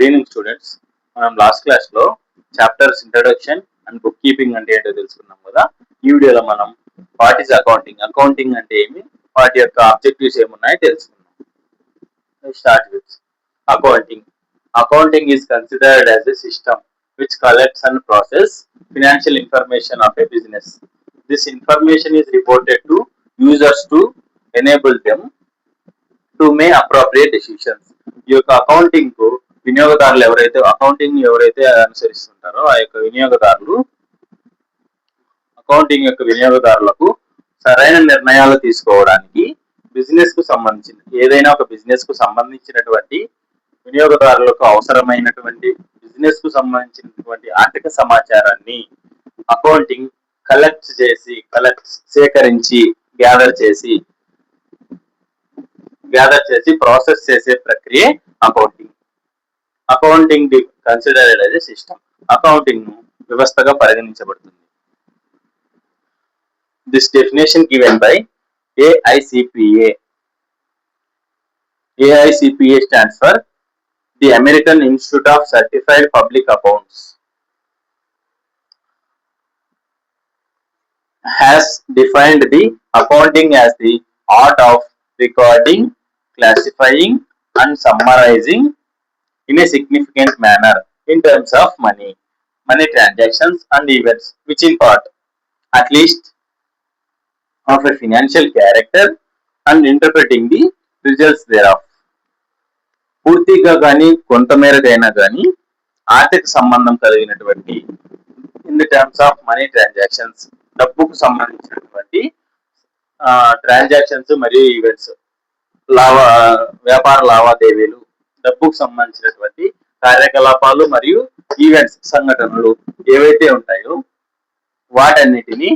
Good evening students. మనం last class లో chapters introduction and book keeping అంటే ఏంటో తెలుసుకున్నాం కదా. ఈ వీడియోలో మనం వాట్ ఈస్ అకౌంటింగ్, అకౌంటింగ్ అంటే ఏమి, వాటి యొక్క ఆబ్జెక్టివ్స్ ఏమున్నాయో తెలుసుకుందాం. Start with accounting. Accounting is considered as a system which collects and processes financial information of a business. This information is reported to users to enable them to make appropriate decisions. ఈ యొక్క accounting కు వినియోగదారులు ఎవరైతే అనుసరిస్తుంటారో ఆ యొక్క వినియోగదారులకు సరైన నిర్ణయాలు తీసుకోవడానికి బిజినెస్ కు సంబంధించినటువంటి వినియోగదారులకు అవసరమైనటువంటి బిజినెస్ కు సంబంధించినటువంటి ఆర్థిక సమాచారాన్ని అకౌంటింగ్ సేకరించి గ్యాదర్ చేసి ప్రాసెస్ చేసే ప్రక్రియ accounting. Accounting considered as a system. Accounting ను వ్యవస్థగా పరిగణించబడుతుంది. This definition given by AICPA. AICPA stands for the American Institute of Certified Public Accounts. Has defined the accounting as the art of recording, classifying and summarizing in a significant manner in terms of money transactions and events which in part at least of a financial character and interpreting the results thereof. పూర్తిగా కానీ కొంతమేరకైనా కానీ ఆర్థిక సంబంధం కలిగినటువంటి in the terms of money transactions, డబ్బుకు సంబంధించినటువంటి transactions మరియు events, వ్యాపార లావాదేవీలు, డబ్బుకు సంబంధించినటువంటి కార్యకలాపాలు మరియు ఈవెంట్స్, సంఘటనలు ఏవైతే ఉంటాయో వాటన్నిటిని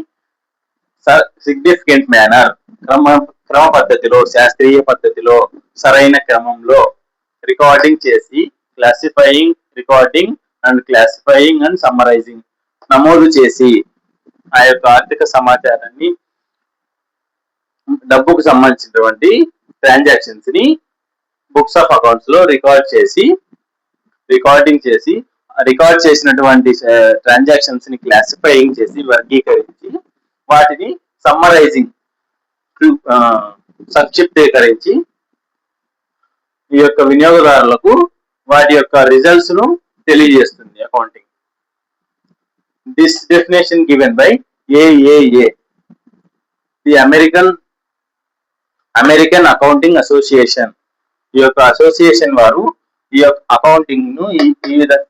సిగ్నిఫికెంట్ మేనర్, క్రమ పద్ధతిలో, శాస్త్రీయ పద్ధతిలో, సరైన క్రమంలో క్లాసిఫైయింగ్ అండ్ సమ్మరైజింగ్ నమోదు చేసి ఆ యొక్క ఆర్థిక సమాచారాన్ని, డబ్బుకు సంబంధించినటువంటి ట్రాన్సాక్షన్స్ ని బుక్స్ ఆఫ్ అకౌంట్స్ లో రికార్డ్ చేసినటువంటి ట్రాన్సాక్షన్స్ ని క్లాసిఫైయింగ్ చేసి వర్గీకరించి వాటిని సమ్మరైజింగ్ సంక్షిప్తీకరించి ఈ యొక్క వినియోగదారులకు వాటి యొక్క రిజల్ట్స్ ను తెలియజేస్తుంది accounting. This definition given by AAA, the American accounting association. ఈ యొక్క అసోసియేషన్ వారు ఈ యొక్క అకౌంటింగ్ ను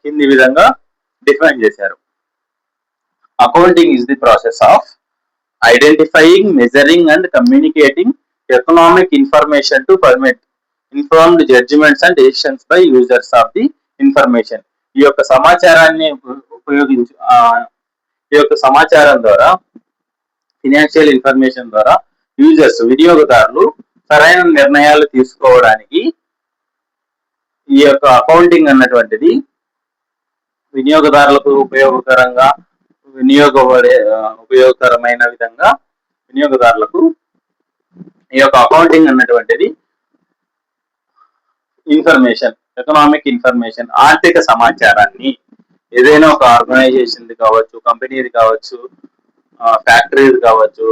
కింది విధంగా డిఫైన్ చేశారు. Accounting is the process of identifying, measuring and communicating economic information to permit informed judgements and decisions by users of the information. ఈ యొక్క సమాచారం ద్వారా, ఫినాన్షియల్ ఇన్ఫర్మేషన్ ద్వారా వినియోగదారులు సరైన నిర్ణయాలు తీసుకోవడానికి ఈ యొక్క అకౌంటింగ్ అన్నటువంటిది వినియోగదారులకు ఉపయోగకరమైన విధంగా వినియోగదారులకు ఈ యొక్క అకౌంటింగ్ అన్నటువంటిది ఎకనామిక్ ఇన్ఫర్మేషన్, ఆర్థిక సమాచారాన్ని, ఏదైనా ఒక ఆర్గనైజేషన్ కావచ్చు, కంపెనీది కావచ్చు, ఫ్యాక్టరీది కావచ్చు,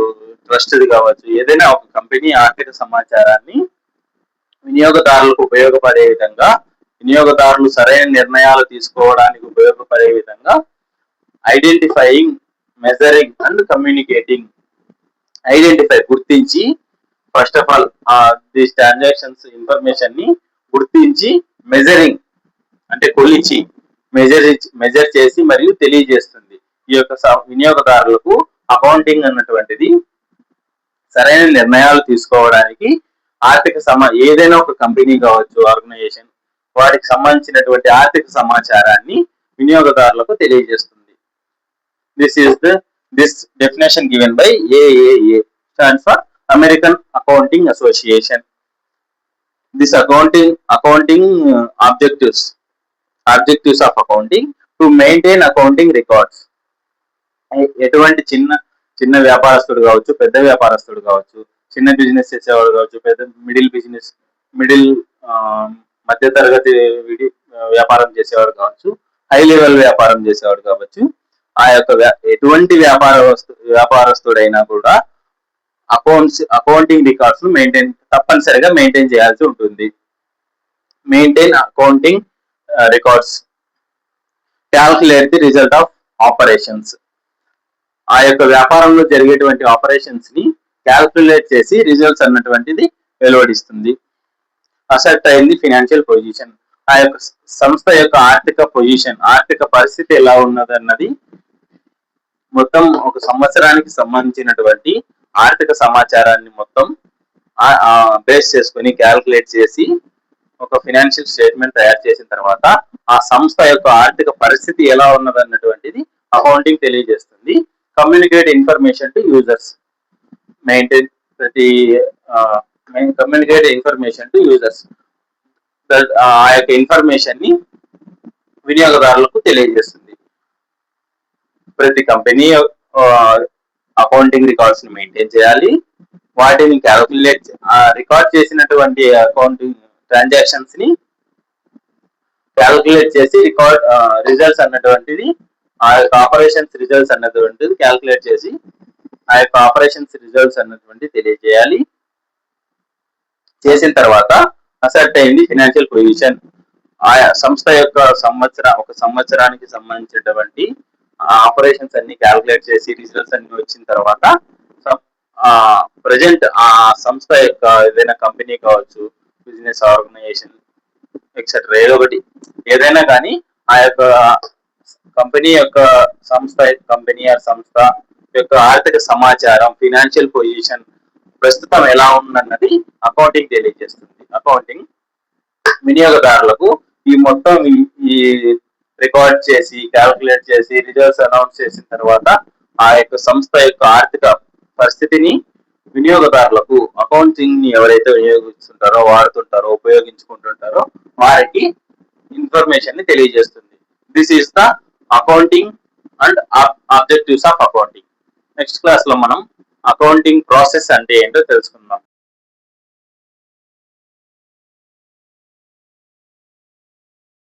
ట్రస్ట్ది కావచ్చు, ఏదైనా ఒక కంపెనీ ఆర్థిక సమాచారాన్ని వినియోగదారులకు ఉపయోగపడే విధంగా, వినియోగదారులు సరైన నిర్ణయాలు తీసుకోవడానికి ఉపయోగపడే విధంగా ఐడెంటిఫైయింగ్, మెజరింగ్ అండ్ కమ్యూనికేటింగ్. గుర్తించి, first of all this transactions information ని గుర్తించి, మెజరింగ్ అంటే కొలిచి, మెజర్ చేసి మరియు తెలియజేస్తుంది. ఈ యొక్క వినియోగదారులకు అకౌంటింగ్ అన్నటువంటిది సరైన నిర్ణయాలు తీసుకోవడానికి ఏదైనా ఒక కంపెనీ కావచ్చు, ఆర్గనైజేషన్, వాటికి సంబంధించినటువంటి ఆర్థిక సమాచారాన్ని వినియోగదారులకు తెలియజేస్తుంది. This definition given by AAA stands for American Accounting Association. This accounting objectives of accounting to maintain accounting records. ఎటువంటి చిన్న వ్యాపారస్తుడు కావచ్చు, పెద్ద వ్యాపారస్తుడు కావచ్చు, చిన్న బిజినెస్ చేసేవాడు కావచ్చు, పెద్ద మధ్య తరగతి వ్యాపారం చేసేవాడు కావచ్చు, హై లెవెల్ వ్యాపారం చేసేవాడు కావచ్చు, ఆ యొక్క ఎటువంటి వ్యాపారస్తుడైనా కూడా అకౌంటింగ్ రికార్డ్స్ తప్పనిసరిగా మెయింటైన్ చేయాల్సి ఉంటుంది. Maintain accounting records, calculate the result of operations. ఆ యొక్క వ్యాపారంలో జరిగేటువంటి ఆపరేషన్స్ ని క్యాల్కులేట్ చేసి రిజల్ట్స్ అన్నటువంటిది వెలువడిస్తుంది. అసెట్ అయింది ఫినాన్షియల్ పొజిషన్, ఆ యొక్క సంస్థ యొక్క ఆర్థిక పరిస్థితి ఎలా ఉన్నదన్నది మొత్తం ఒక సంవత్సరానికి సంబంధించినటువంటి ఆర్థిక సమాచారాన్ని మొత్తం బేస్ చేసుకుని క్యాల్కులేట్ చేసి ఒక ఫినాన్షియల్ స్టేట్మెంట్ తయారు చేసిన తర్వాత ఆ సంస్థ యొక్క ఆర్థిక పరిస్థితి ఎలా ఉన్నదన్నటువంటిది అకౌంటింగ్ తెలియజేస్తుంది. Communicate information to users, communicate information to users, ఆ యొక్క ఇన్ఫర్మేషన్ ని వినియోగదారులకు తెలియజేస్తుంది. ప్రతి కంపెనీ అకౌంటింగ్ రికార్డ్స్ ని మెయింటైన్ చేయాలి, వాటిని క్యాల్కులేట్ రికార్డ్ చేసినటువంటి అకౌంటింగ్ ట్రాన్సాక్షన్స్ ని క్యాల్కులేట్ చేసి రిజల్ట్స్ అన్నటువంటిది ఆ యొక్క ఆపరేషన్స్ రిజల్ట్స్ అన్నటువంటిది క్యాల్కులేట్ చేసి ఆ యొక్క ఆపరేషన్స్ రిజల్ట్స్ అన్నటువంటి తెలియజేయాలి. చేసిన తర్వాత అసెట్ అయింది ఫినాన్షియల్ పొజిషన్, ఆయా సంస్థ యొక్క ఒక సంవత్సరానికి సంబంధించినటువంటి ఆపరేషన్స్ అన్ని క్యాల్కులేట్ చేసి రిజల్ట్స్ అన్ని వచ్చిన తర్వాత ప్రజెంట్ ఆ సంస్థ యొక్క ఏదైనా కంపెనీ కావచ్చు, బిజినెస్ ఆర్గనైజేషన్ ఎక్సెట్రా ఏదైనా కానీ ఆ యొక్క కంపెనీ యొక్క కంపెనీ సంస్థ యొక్క ఆర్థిక సమాచారం, ఫినాన్షియల్ పొజిషన్ ప్రస్తుతం ఎలా ఉందన్నది అకౌంటింగ్ తెలియజేస్తుంది. అకౌంటింగ్ వినియోగదారులకు ఈ మొత్తం ఈ రికార్డ్ చేసి క్యాల్కులేట్ చేసి రిజల్ట్స్ అనౌన్స్ చేసిన తర్వాత ఆ యొక్క సంస్థ యొక్క ఆర్థిక పరిస్థితిని వినియోగదారులకు, అకౌంటింగ్ ని ఎవరైతే వినియోగిస్తుంటారో, వాడుతుంటారో, ఉపయోగించుకుంటుంటారో వారికి ఇన్ఫర్మేషన్ ని తెలియజేస్తుంది. This is the accounting and objectives of accounting. Next class లో మనం అకౌంటింగ్ ప్రాసెస్ అంటే ఏంటో తెలుసుకుందాం.